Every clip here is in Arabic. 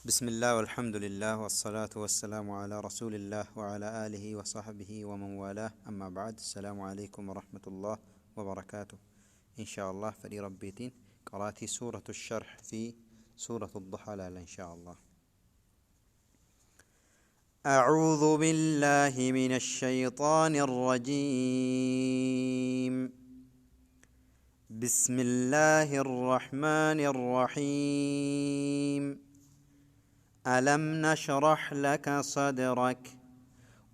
بسم الله والحمد لله والصلاة والسلام على رسول الله وعلى آله وصحبه ومن والاه، أما بعد. السلام عليكم ورحمة الله وبركاته. إن شاء الله فلي ربيتين قراتي سورة الشرح في سورة الضحى لا إن شاء الله. أعوذ بالله من الشيطان الرجيم. بسم الله الرحمن الرحيم. ألم نشرح لك صدرك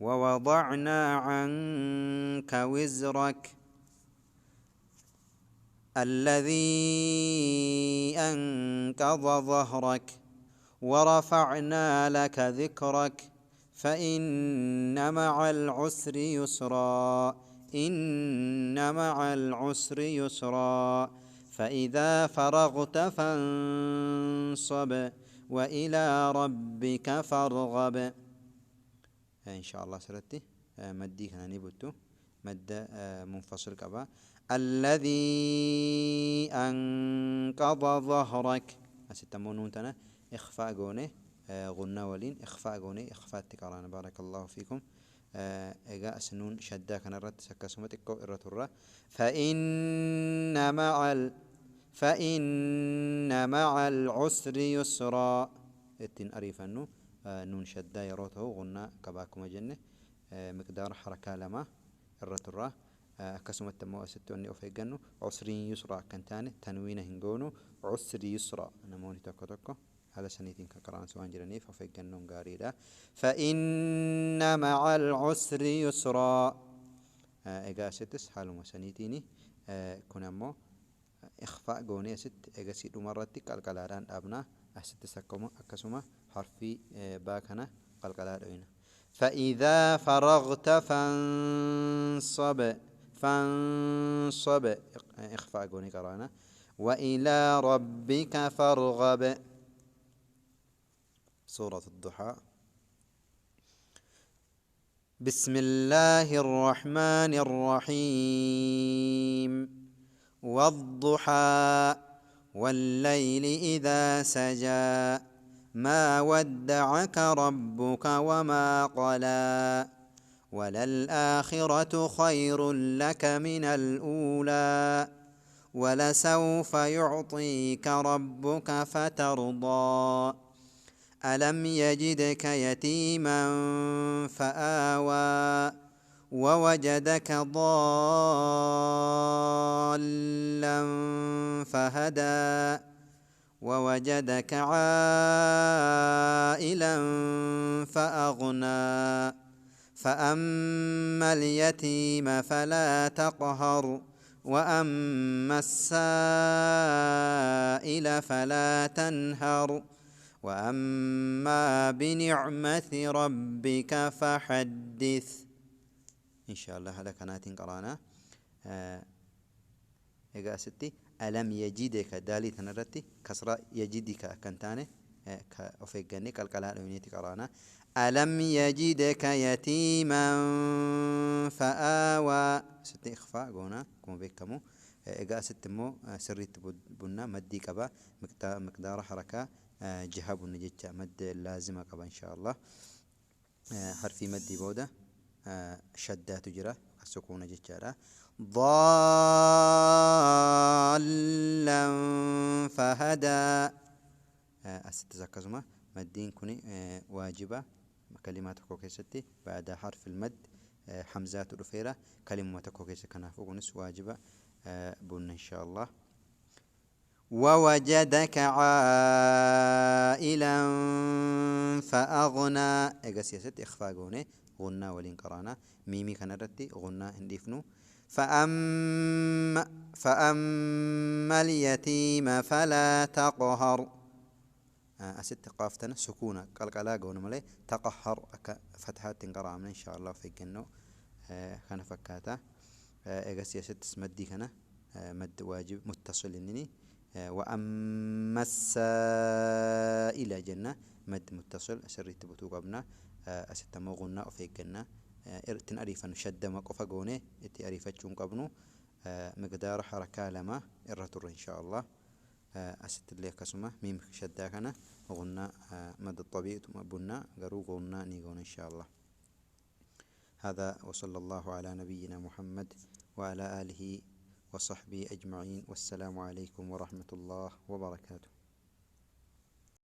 ووضعنا عنك وزرك الذي أنقض ظهرك ورفعنا لك ذكرك فإن مع العسر يسرا إن مع العسر يسرا فإذا فرغت فانصب وإلى ربك فارغب. إن شاء الله سرتي مدي كان نبتو مد منفصل كبا الذي أنقض ظهرك أستمونون تنا إخفاء قوني غنى ولين إخفاء قوني إخفاء تكران بارك الله فيكم. إجا سنون شدا كان الرد سكسمتكو الرتورة فإن مع العسر يسرا اتن أريف أنه نون شدا يروته غنى كباكم جنة مقدار حركة لما الرتورة كسمت تمو ستوني أفيجنو عسرين يسرا كنتاني تنوينه هنجونو عسر يسرا نموني تكو هذا سنتين كقران سوان جراني ففيجنو غاريدا فإن مع العسر يسرا. إجا ستس حالو مسنيتيني كنا مو إخفاء قوني ست إجا سيدو مرتك القلادان أبنا أست سكما أكسما حرفي باكنا القلادين. فإذا فرغت فانصب إخفاء قوني قرانا وإلى ربك فارغب. سورة الضحى. بسم الله الرحمن الرحيم. والضحى والليل إذا سجى ما ودعك ربك وما قلى وللآخرة خير لك من الأولى ولسوف يعطيك ربك فترضى ألم يجدك يتيما فآوى ووجدك ضالا فهدى ووجدك عائلا فأغنى فأما اليتيم فلا تقهر وأما السائل فلا تنهر وأما بنعمة ربك فحدث. إن شاء الله هذا كانت قرانا إجا ستي ألم يجدك دالي تنرتي كسرة يجدك كنتاني كأفجني كالكلام وينيتي قرانا ألم يجدك يتيما فآوى ستي إخفاء قونا كم بيكمو إجا ستمو سريت بنا مدي كبا مقدار حركة جهاب النجتة مد لازمة كبا إن شاء الله. حرفي مدي بودة شدات جرا السكون جتة ضالا فهدى أستذكرما مدين كوني واجبة كلمات كوكيستي بعد حرف المد حمزات الرفيرة كلمة كوكيس كنافوكونس واجبة بن إن شاء الله. ووجدك عائلا فأغنى إجا سياسة إخفاء قوني غنى ولين قرانا ميمي كنرتي غنى هندفنو فأما اليتيم فلا تقهر أست قافتنا سكونة قلقلا قون ملي تقهر فتحات تنقرأ إن شاء الله في الجنة كان فكاتا إجا سياسة مدي كنا مد واجب متصل إنني وأما السائل جنة مد متصل سريت بتوق ابنا أستمو غنى في الجنة إرتن أريفا شد ما قفقوني إتي أريفا جون قبنو مقدار حركة لما إرتر إن شاء الله. أست اللي كسمة ميم شدة كنا غنى مد الطبيعي ثم بنا قرو غنى نيقون إن شاء الله. هذا وصلى الله على نبينا محمد وعلى آله وصحبه أجمعين، والسلام عليكم ورحمة الله وبركاته.